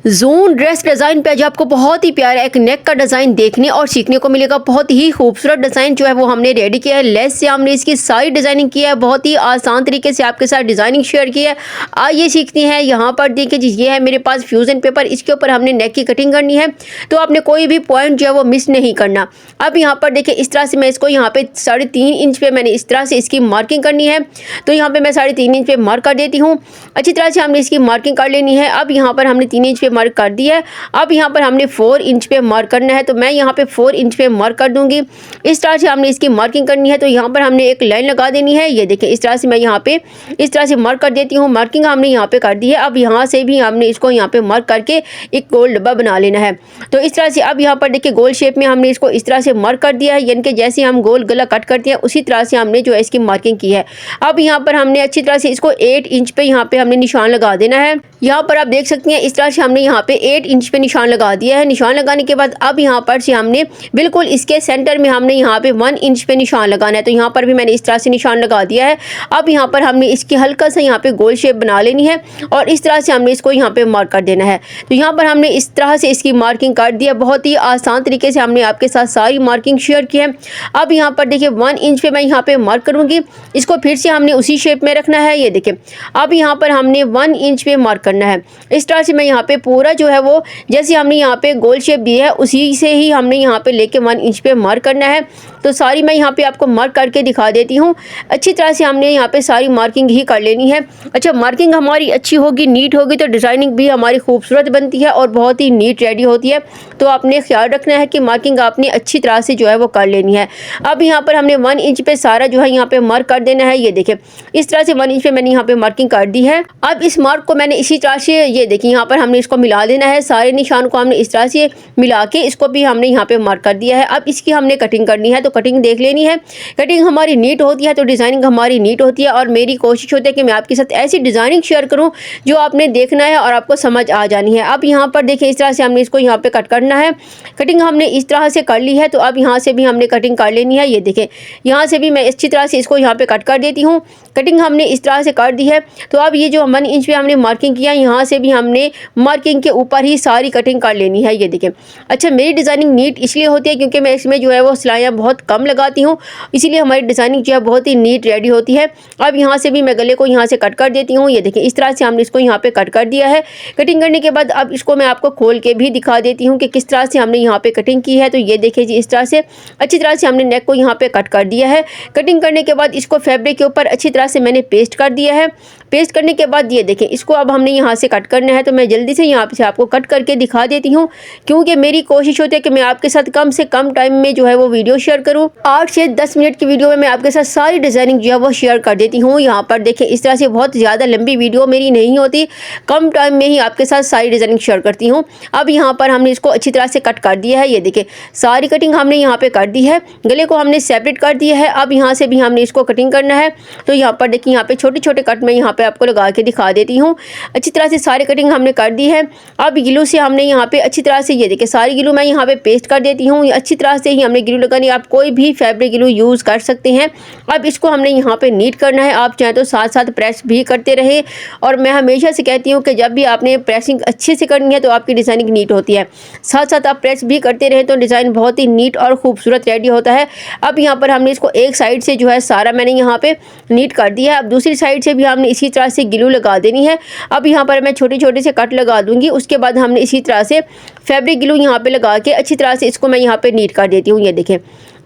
Zone dress design पे आज आपको बहुत ही प्यारा एक नेक का डिज़ाइन देखने और सीखने को मिलेगा। बहुत ही खूबसूरत डिज़ाइन जो है वो हमने रेडी किया है। लेस से हमने इसकी सारी डिज़ाइनिंग की है, बहुत ही आसान तरीके से आपके साथ डिज़ाइनिंग शेयर की है। आइए सीखते हैं। यहाँ पर देखिए जी, ये है मेरे पास फ्यूज़न पेपर, इसके ऊपर हमने नेक की कटिंग करनी है, तो आपने कोई भी पॉइंट जो है वो मिस नहीं करना। अब यहाँ पर देखिए इस तरह से मैं इसको यहाँ पे 3.5 इंच पे मैंने इस तरह से इसकी मार्किंग करनी है, तो यहाँ पे मैं 3.5 इंच पे मार्क कर देती हूँ। अच्छी तरह से हमने इसकी मार्किंग कर लेनी है। अब यहाँ पर हमने 3 इंच पे मार्क कर दिया है। अब यहाँ पर हमने 4 इंच पे मार्क करना है, तो मैं यहाँ पे 4 इंच पे मार्क कर दूंगी। इस तरह से हमने इसकी मार्किंग करनी है, तो यहाँ पर हमने एक लाइन लगा देनी है। ये देखिए इस तरह से मैं यहाँ पे इस तरह से मार्क कर देती हूँ। मार्किंग हमने यहाँ पे कर दी है। अब यहाँ से भी हमने इसको यहाँ पे मार्क करके एक गोल डब्बा बना लेना है। तो इस तरह से अब यहाँ पर देखिए गोल शेप में हमने इसको इस तरह से मार्क कर दिया है, यानी कि जैसे हम गोल गला कट करते हैं उसी तरह से हमने जो है इसकी मार्किंग की है। अब यहाँ पर हमने अच्छी तरह से इसको 8 इंच पे यहाँ पे हमने निशान लगा देना है। यहाँ पर आप देख सकते हैं इस तरह से हमने यहाँ पे 8 इंच पे निशान लगा दिया है। निशान लगाने के बाद अब यहाँ पर से हमने बिल्कुल इसके सेंटर में हमने यहाँ पे 1 इंच पे निशान लगाना है, तो यहाँ पर भी मैंने इस तरह से निशान लगा दिया है। अब यहाँ पर हमने इसकी हल्का सा यहाँ पे गोल शेप बना लेनी है और इस तरह से हमने इसको यहाँ पे मार्क कर देना है। तो यहाँ पर हमने इस तरह से इसकी मार्किंग कर दी है। बहुत ही आसान तरीके से हमने आपके साथ सारी मार्किंग शेयर की है। अब यहाँ पर देखिए 1 इंच पे मैं यहाँ पे मार्क करूँगी, इसको फिर से हमने उसी शेप में रखना है। ये देखिए अब यहाँ पर हमने 1 इंच पे मार्क करना है। इस तरह से मैं यहाँ पे पूरा जो है वो जैसे हमने यहाँ पे गोल शेप दी है उसी से ही हमने यहाँ पे लेके 1 इंच पे मार्क करना है। तो सारी मैं यहाँ पे आपको मार्क करके दिखा देती हूँ। अच्छी तरह से हमने यहाँ पे सारी मार्किंग ही कर लेनी है। अच्छा, मार्किंग हमारी अच्छी होगी, नीट होगी, तो डिज़ाइनिंग भी हमारी खूबसूरत बनती है और बहुत ही नीट रेडी होती है। तो आपने ख्याल रखना है कि मार्किंग आपने अच्छी तरह से जो है वो कर लेनी है। अब यहाँ पर हमने 1 इंच पे सारा जो है यहाँ पे मार्क कर देना है। ये देखिए इस तरह से 1 इंच पे मैंने यहाँ पे मार्किंग कर दी है। अब इस मार्क को मैंने इसी तरह से ये देखिए यहाँ पर हमने इसको मिला देना है। सारे निशान को हमने इस तरह से मिला के इसको भी हमने यहाँ पे मार्क कर दिया है। अब इसकी हमने कटिंग करनी है, तो कटिंग देख लेनी है। कटिंग हमारी नीट होती है तो डिज़ाइनिंग हमारी नीट होती है, और मेरी कोशिश होती है कि मैं आपके साथ ऐसी डिज़ाइनिंग शेयर करूँ जो आपने देखना है और आपको समझ आ जानी है। अब यहाँ पर देखिए इस तरह से हमने इसको यहाँ पे कट करना है। कटिंग हमने इस तरह से कर ली है, तो अब यहाँ से भी हमने कटिंग कर लेनी है। ये देखें यहाँ से भी मैं अच्छी तरह से इसको यहाँ पे कट कर देती हूँ। कटिंग हमने इस तरह से कर दी है। तो अब ये जो 1 इंच पे हमने मार्किंग किया, यहाँ से भी हमने मार्किंग के ऊपर ही सारी कटिंग कर लेनी है। ये देखें। अच्छा, मेरी डिज़ाइनिंग नीट इसलिए होती है क्योंकि मैं इसमें जो है वो सिलाइयाँ बहुत कम लगाती हूँ, इसीलिए हमारी डिज़ाइनिंग जो है बहुत ही नीट रेडी होती है। अब यहाँ से भी मैं गले को यहाँ से कट कर देती हूँ। ये देखें इस तरह से हमने इसको यहाँ पे कट कर दिया है। कटिंग करने के बाद अब इसको मैं आपको खोल के भी दिखा देती हूँ कि किस तरह से हमने यहाँ पे कटिंग की है। तो ये देखिए जी, इस तरह से अच्छी तरह से हमने नेक को यहाँ पे कट कर दिया है। कटिंग करने के बाद इसको फैब्रिक के ऊपर अच्छी तरह से मैंने पेस्ट कर दिया है। पेस्ट करने के बाद ये देखें इसको अब हमने यहाँ से कट करना है, तो मैं जल्दी से यहाँ से आपको कट करके दिखा देती हूँ, क्योंकि मेरी कोशिश होती है कि मैं आपके साथ कम से कम टाइम में जो है वो वीडियो शेयर करूँ। 8 से 10 मिनट की वीडियो में मैं आपके साथ सारी डिज़ाइनिंग जो है वो शेयर कर देती हूँ। यहाँ पर देखें इस तरह से बहुत ज़्यादा लंबी वीडियो मेरी नहीं होती, कम टाइम में ही आपके साथ सारी डिज़ाइनिंग शेयर करती हूँ। अब यहाँ पर हमने इसको अच्छी तरह से कट कर दिया है। ये देखें सारी कटिंग हमने यहाँ पे कर दी है। गले को हमने सेपरेट कर दिया है। अब यहाँ से भी हमने इसको कटिंग करना है। तो यहाँ पर देखिए यहाँ पे छोटे छोटे कट मैं यहाँ पे आपको लगा के दिखा देती हूँ। अच्छी तरह से सारी कटिंग हमने कर दी है। अब ग्लू से हमने यहाँ पे अच्छी तरह से ये देखिए सारी ग्लू मैं यहाँ पे पेस्ट कर देती हूँ। अच्छी तरह से ही हमने ग्लू लगानी, आप कोई भी फैब्रिक ग्लू यूज़ कर सकते हैं। अब इसको हमने यहाँ पे नीट करना है। आप चाहें तो साथ साथ प्रेस भी करते रहे, और मैं हमेशा से कहती हूँ कि जब भी आपने प्रेसिंग अच्छे से करनी है तो आपकी डिज़ाइनिंग नीट होती है। साथ साथ आप प्रेस भी करते रहे तो डिज़ाइन बहुत ही नीट और खूबसूरत रेडी होता है। अब यहाँ पर हमने इसको एक साइड से जो है सारा मैंने यहाँ पे नीट कर दिया है। अब दूसरी साइड से भी हमने इसी तरह से ग्लू लगा देनी है। अब यहाँ पर मैं छोटे छोटे से कट लगा दूंगी। उसके बाद हमने इसी तरह से फैब्रिक ग्लू यहाँ पे लगा के अच्छी तरह से इसको मैं यहाँ पे नीट कर देती हूँ। ये देखें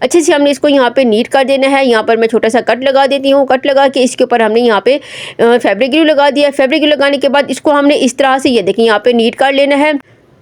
अच्छे से हमने इसको यहाँ पे नीट कर देना है। यहाँ पर मैं छोटा सा कट लगा देती हूँ। कट लगा के इसके ऊपर हमने यहाँ पे फैब्रिक ग्लू लगा दिया। फैब्रिक ग्लू लगाने के बाद इसको हमने इस तरह से ये देखें यहाँ पे नीट कर लेना है।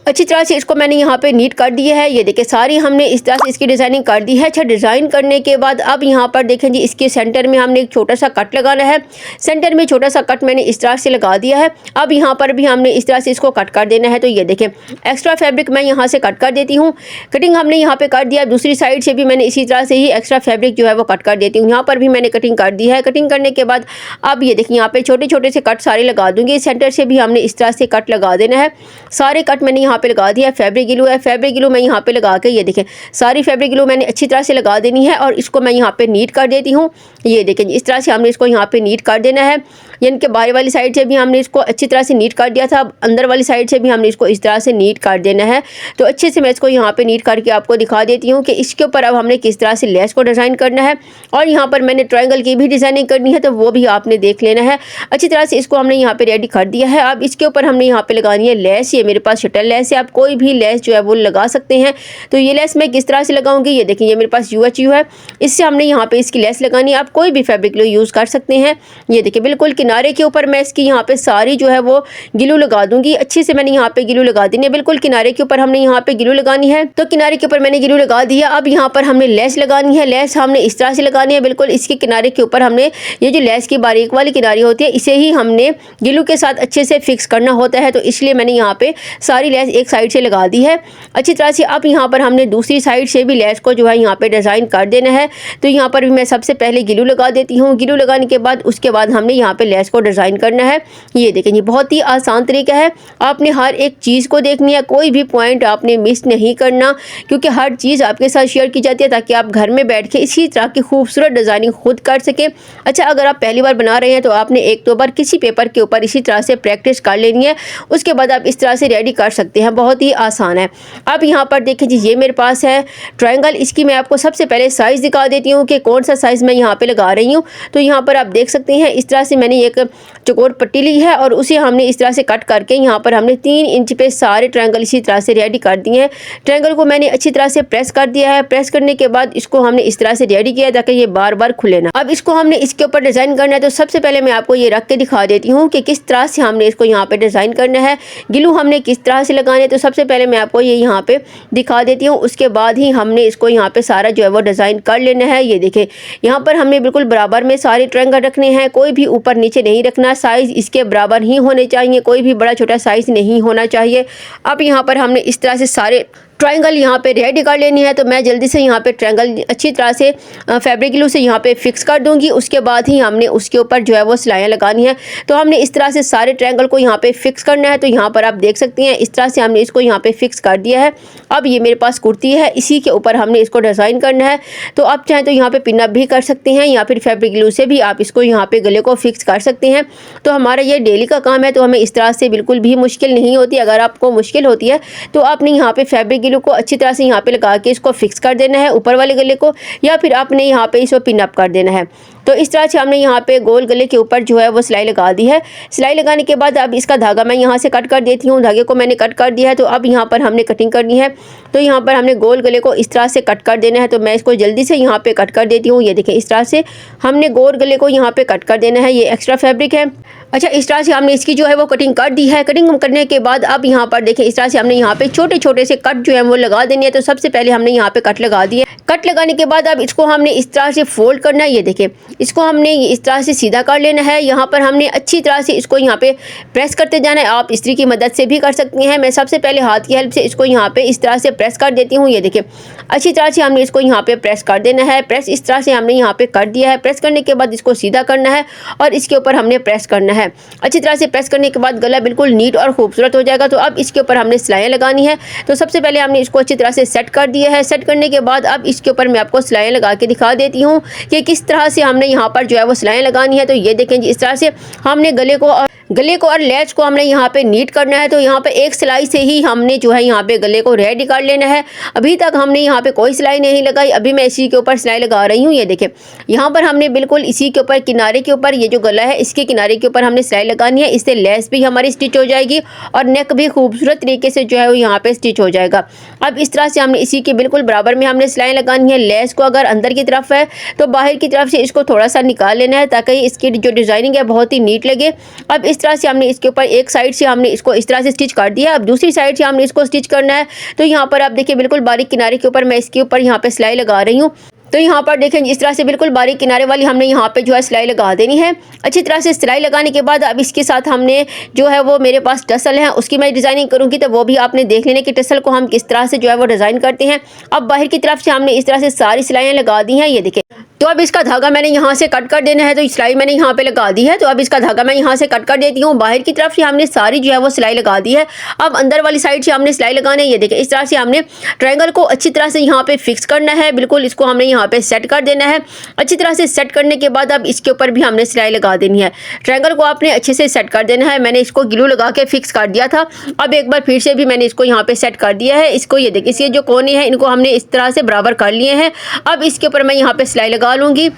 अच्छी तरह से इसको मैंने यहाँ पे नीट कर दिया है। ये देखिए सारी हमने इस तरह से इसकी डिज़ाइनिंग कर दी है। अच्छा, डिज़ाइन करने के बाद अब यहाँ पर देखें जी इसके सेंटर में हमने एक छोटा सा कट लगाना है। सेंटर में छोटा सा कट मैंने इस तरह से लगा दिया है। अब यहाँ पर भी हमने इस तरह से इसको कट कर देना है। तो ये देखें एक्स्ट्रा फैब्रिक मैं यहाँ से कट कर देती हूँ। कटिंग हमने यहाँ पे कर दिया। दूसरी साइड से भी मैंने इसी तरह से ही एक्स्ट्रा फैब्रिक जो है वो कट कर देती हूँ। यहाँ पर भी मैंने कटिंग कर दी है। कटिंग करने के बाद अब ये देखिए यहाँ पे छोटे छोटे से कट सारे लगा दूँगी। सेंटर से भी हमने इस तरह से कट लगा देना है। सारे कट मैंने यहाँ पे लगा दिया। फैब्रिक ग्लू है, फैब्रिक ग्लू मैं यहाँ पे लगा के ये देखें सारी फैब्रिक ग्लू मैंने अच्छी तरह से लगा देनी है और इसको मैं यहाँ पे नीट कर देती हूँ। ये देखें इस तरह से हमने इसको यहाँ पे नीट कर देना है। यानी कि बाहर वाली साइड से भी हमने इसको अच्छी तरह से नीट कर दिया था। अब अंदर वाली साइड से भी हमने इसको इस तरह से नीट कर देना है। तो अच्छे से मैं इसको यहाँ पे नीट करके आपको दिखा देती हूँ कि इसके ऊपर अब हमने किस तरह से लेस को डिज़ाइन करना है। और यहाँ पर मैंने ट्रायंगल की भी डिज़ाइनिंग करनी है, तो वो भी आपने देख लेना है। अच्छी तरह से इसको हमने यहाँ पे रेडी कर दिया है। अब इसके ऊपर हमने यहाँ पे लगानी है लेस। ये मेरे पास शटल लेस है, आप कोई भी लेस जो है वो लगा सकते हैं। तो ये लेस मैं किस तरह से लगाऊंगी, ये देखिए, ये मेरे पास UHU है, इससे हमने यहाँ पे इसकी लेस लगानी है। आप कोई भी फैब्रिक ग्लू यूज़ कर सकते हैं। ये देखिए, बिल्कुल किनारे के ऊपर मैं इसकी यहाँ पे सारी जो है वो ग्लू लगा दूंगी। अच्छे से मैंने यहाँ पे ग्लू लगा दी है, बिल्कुल किनारे के ऊपर हमने यहाँ पे ग्लू लगानी है। तो किनारे के ऊपर मैंने ग्लू लगा दिया। अब यहाँ पर हमने लेस लगानी है। लेस हमने इस तरह से लगानी है, बिल्कुल इसके किनारे के ऊपर हमने ये जो लेस की बारीक वाली किनारी होती है, इसे ही हमने ग्लू के साथ अच्छे से फिक्स करना होता है। तो इसलिए मैंने यहाँ पे सारी लेस एक साइड से लगा दी है अच्छी तरह से। अब यहाँ पर हमने दूसरी साइड से भी लेस को जो है यहाँ पे डिज़ाइन कर देना है। तो यहाँ पर भी मैं सबसे पहले ग्लू लगा देती हूँ। ग्लू लगाने के बाद उसके बाद हमने यहाँ पे लेस को डिज़ाइन करना है। ये देखें, ये बहुत ही आसान तरीका है। आपने हर एक चीज़ को देखनी है, कोई भी पॉइंट आपने मिस नहीं करना, क्योंकि हर चीज़ आपके साथ शेयर की जाती है ताकि आप घर में बैठ के इसी तरह की खूबसूरत डिज़ाइनिंग खुद कर सकें। अच्छा, अगर आप पहली बार बना रहे हैं तो आपने 1-2 बार किसी पेपर के ऊपर इसी तरह से प्रैक्टिस कर लेनी है, उसके बाद आप इस तरह से रेडी कर सकते हैं। बहुत ही आसान है। अब यहाँ पर देखें जी, ये मेरे पास है ट्रायंगल। इसकी मैं आपको सबसे पहले साइज़ दिखा देती हूँ कि कौन सा साइज़ मैं यहाँ पे लगा रही हूँ। तो यहाँ पर आप देख सकते हैं, इस तरह से मैंने एक चौकोर पट्टी ली है और उसे हमने इस तरह से कट करके यहाँ पर हमने 3 इंच पे सारे ट्रायंगल इसी तरह से रेडी कर दिए हैं। ट्रायंगल को मैंने अच्छी तरह से प्रेस कर दिया है। प्रेस करने के बाद इसको हमने इस तरह से रेडी किया ताकि ये बार बार खुले ना। अब इसको हमने इसके ऊपर डिज़ाइन करना है। तो सबसे पहले मैं आपको ये रख के दिखा देती हूँ कि किस तरह से हमने इसको यहाँ पे डिज़ाइन करना है। ग्लू हमने किस तरह से लगाने है, तो सबसे पहले मैं आपको ये यहाँ पे दिखा देती हूँ। उसके बाद ही हमने इसको यहाँ पे सारा जो है वो डिज़ाइन कर लेना है। ये देखें, यहाँ पर हमने बिल्कुल बराबर में सारे ट्रायंगल रखने हैं, कोई भी ऊपर नीचे नहीं रखना। साइज़ इसके बराबर ही होने चाहिए, कोई भी बड़ा छोटा साइज़ नहीं होना चाहिए। अब यहाँ पर हमने इस तरह से सारे ट्रायंगल यहाँ पे रेडी कर लेनी है। तो मैं जल्दी से यहाँ पे ट्रायंगल अच्छी तरह से फैब्रिक ग्लू से यहाँ पे फिक्स कर दूंगी। उसके बाद ही हमने उसके ऊपर जो है वो सिलाइयाँ लगानी है। तो हमने इस तरह से सारे ट्रायंगल को यहाँ पे फिक्स करना है। तो यहाँ पर आप देख सकते हैं, इस तरह से हमने इसको यहाँ पे फिक्स कर दिया है। अब ये मेरे पास कुर्ती है, इसी के ऊपर हमने इसको डिज़ाइन करना है। तो आप चाहें तो यहाँ पे पिन अप भी कर सकते हैं या फिर फैब्रिक ग्लू से भी आप इसको यहाँ पे गले को फिक्स कर सकते हैं। तो हमारा ये डेली का काम है, तो हमें इस तरह से बिल्कुल भी मुश्किल नहीं होती। अगर आपको मुश्किल होती है तो आपने यहाँ पे फैब्रिक ग्लू को अच्छी तरह से यहाँ पे लगा के इसको फिक्स कर देना है ऊपर वाले गले को, या फिर आपने यहाँ पे इसको पिन अप कर देना है। तो इस तरह से हमने यहाँ पे गोल गले के ऊपर जो है वो सिलाई लगा दी है। सिलाई लगाने के बाद अब इसका धागा मैं यहाँ से कट कर देती हूँ। धागे को मैंने कट कर दिया है। तो अब यहाँ पर हमने कटिंग करनी है। तो यहाँ पर हमने गोल गले को इस तरह से कट कर देना है। तो मैं इसको जल्दी से यहाँ पे कट कर देती हूँ। ये देखें, इस तरह से हमने गोल गले को यहाँ पे कट कर देना है। ये एक्स्ट्रा फैब्रिक है। अच्छा, इस तरह से हमने इसकी जो है वो कटिंग कर दी है। कटिंग करने के बाद अब यहाँ पर देखें, इस तरह से हमने यहाँ पे छोटे छोटे से कट जो है वो लगा देनी है। तो सबसे पहले हमने यहाँ पे कट लगा दिए। कट लगाने के बाद अब इसको हमने इस तरह से फोल्ड करना है। ये देखें, इसको हमने इस तरह से सीधा कर लेना है। यहाँ पर हमने अच्छी तरह से इसको यहाँ पे प्रेस करते जाना है। आप इस्त्री की मदद से भी कर सकते हैं। मैं सबसे पहले हाथ की हेल्प से इसको यहाँ पे इस तरह से प्रेस कर देती हूँ। ये देखें, अच्छी तरह से हमने इसको यहाँ पे प्रेस कर देना है। प्रेस इस तरह से हमने यहाँ पे कर दिया है। प्रेस करने के बाद इसको सीधा करना है और इसके ऊपर हमने प्रेस करना है। अच्छी तरह से प्रेस करने के बाद गला बिल्कुल नीट और खूबसूरत हो जाएगा। तो अब इसके ऊपर हमने सिलाइयाँ लगानी है। तो सबसे पहले हमने इसको अच्छी तरह से सेट कर दिया है। सेट करने के बाद अब इसके ऊपर मैं आपको सिलाइयाँ लगा के दिखा देती हूँ कि किस तरह से हमने यहाँ पर जो है वो सिलाइयाँ लगानी है। तो ये देखें जी, इस तरह से हमने गले को और लेस को हमने यहाँ पे नीट करना है। तो यहाँ पे एक सिलाई से ही हमने जो है यहाँ पे गले को रेडी कर लेना है। अभी तक हमने यहाँ पे कोई सिलाई नहीं लगाई, अभी मैं इसी के ऊपर सिलाई लगा रही हूँ। ये देखें, यहाँ पर हमने बिल्कुल इसी के ऊपर किनारे के ऊपर, ये जो गला है इसके किनारे के ऊपर हमने सिलाई लगानी है। इससे लेस भी हमारी स्टिच हो जाएगी और नेक भी खूबसूरत तरीके से जो है वो यहाँ पे स्टिच हो जाएगा। अब इस तरह से हमने इसी के बिल्कुल बराबर में हमने सिलाई लगानी है। लेस को अगर अंदर की तरफ है तो बाहर की तरफ से इसको थोड़ा सा निकाल लेना है ताकि इसकी जो डिज़ाइनिंग है बहुत ही नीट लगे। अब इस तरह से हमने इसके ऊपर एक साइड से हमने इसको इस तरह से स्टिच कर दिया। अब दूसरी साइड से हमने इसको स्टिच करना है। तो यहाँ पर आप देखिए, बिल्कुल बारीक किनारे के ऊपर मैं इसके ऊपर यहाँ पे सिलाई लगा रही हूँ। तो यहाँ पर देखें, इस तरह से बिल्कुल बारीक किनारे वाली हमने यहाँ पे जो है सिलाई लगा देनी है। अच्छी तरह से सिलाई लगाने के बाद अब इसके साथ हमने जो है वो मेरे पास टसल है, उसकी मैं डिज़ाइनिंग करूँगी। तो वो भी आपने देख लेने कि टसल को हम किस तरह से जो है वो डिज़ाइन करते हैं। अब बाहर की तरफ से हमने इस तरह से सारी सिलाइयाँ लगा दी हैं। ये देखें, तो अब इसका धागा मैंने यहाँ से कट कर देना है। तो सिलाई मैंने यहाँ पे लगा दी है। तो अब इसका धागा मैं यहाँ से कट कर देती हूँ। बाहर की तरफ से हमने सारी जो है वो सिलाई लगा दी है। अब अंदर वाली साइड से हमने सिलाई लगाना है। ये देखें, इस तरह से हमने ट्रायंगल को अच्छी तरह से यहाँ पे फिक्स करना है। बिल्कुल इसको हमने यहाँ यहाँ पे सेट कर देना है। अच्छी तरह से सेट करने के बाद अब इसके ऊपर भी हमने सिलाई लगा देनी है। ट्रायंगल को आपने अच्छे से सेट कर देना है। मैंने इसको ग्लू लगा के फिक्स कर दिया था। अब एक बार फिर से भी मैंने इसको यहाँ पे सेट कर दिया है। इसको ये देखिए, इसके जो कोने हैं इनको हमने इस तरह से बराबर कर लिए हैं। अब इसके ऊपर मैं यहाँ पे सिलाई लगा लूँगी।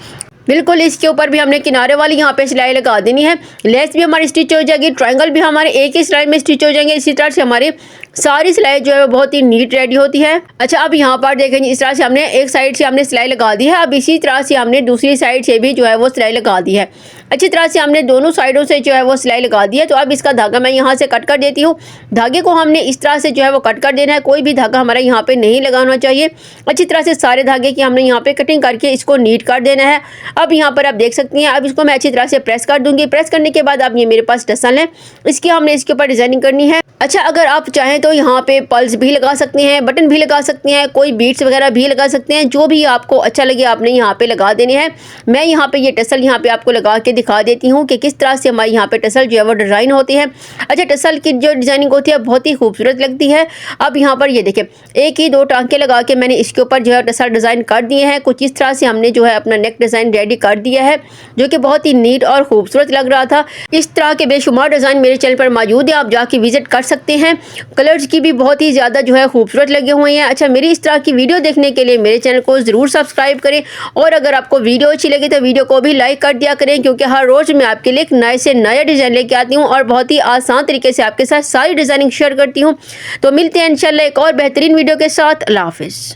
बिल्कुल इसके ऊपर भी हमने किनारे वाली यहाँ पे सिलाई लगा देनी है। लेस भी हमारी स्टिच हो जाएगी, ट्रायंगल भी हमारे एक ही सिलाई में स्टिच हो जाएंगे। इसी तरह से हमारी सारी सिलाई जो है वो बहुत ही नीट रेडी होती है। अच्छा, अब यहाँ पर देखेंगे इस तरह से हमने एक साइड से हमने सिलाई लगा दी है। अब इसी तरह से हमने दूसरी साइड से भी जो है वो सिलाई लगा दी है। अच्छी तरह से हमने दोनों साइडों से जो है वो सिलाई लगा दी है। तो अब इसका धागा मैं यहाँ से कट कर देती हूँ। धागे को हमने इस तरह से जो है वो कट कर देना है। कोई भी धागा हमारा यहाँ पे नहीं लगाना चाहिए। अच्छी तरह से सारे धागे की हमने यहाँ पे कटिंग करके इसको नीट कर देना है। अब यहाँ पर आप देख सकती हैं, अब इसको मैं अच्छी तरह से प्रेस कर दूंगी। प्रेस करने के बाद अब ये मेरे पास टसल है, इसकी हमने इसके ऊपर डिजाइनिंग करनी है। अच्छा, अगर आप चाहें तो यहाँ पे पल्स भी लगा सकते हैं, बटन भी लगा सकते हैं, कोई बीट्स वगैरह भी लगा सकते हैं। जो भी आपको अच्छा लगे आपने यहाँ पे लगा देने हैं। मैं यहाँ पे ये टसल यहाँ पे आपको लगा के दिखा देती हूँ कि किस तरह से हमारे यहाँ पे टसल जो है वो डिज़ाइन होती है। अच्छा, टसल की जो डिज़ाइनिंग होती है बहुत ही खूबसूरत लगती है। अब यहाँ पर ये देखें, एक ही दो टांके लगा के मैंने इसके ऊपर जो है टसल डिज़ाइन कर दिए हैं। कुछ इस तरह से हमने जो है अपना नेक डिज़ाइन रेडी कर दिया है, जो कि बहुत ही नीट और खूबसूरत लग रहा था। इस तरह के बेशुमार डिज़ाइन मेरे चैनल पर मौजूद है, आप जाके विजिट कर सकते हैं। कलर्स की भी बहुत ही ज़्यादा जो है खूबसूरत लगे हुए हैं। अच्छा, मेरी इस तरह की वीडियो देखने के लिए मेरे चैनल को ज़रूर सब्सक्राइब करें, और अगर आपको वीडियो अच्छी लगी तो वीडियो को भी लाइक कर दिया करें, क्योंकि हर रोज़ मैं आपके लिए एक नए से नया डिज़ाइन लेके आती हूँ और बहुत ही आसान तरीके से आपके साथ सारी डिज़ाइनिंग शेयर करती हूँ। तो मिलते हैं इंशाल्लाह एक और बेहतरीन वीडियो के साथ। अल्लाह हाफिज़।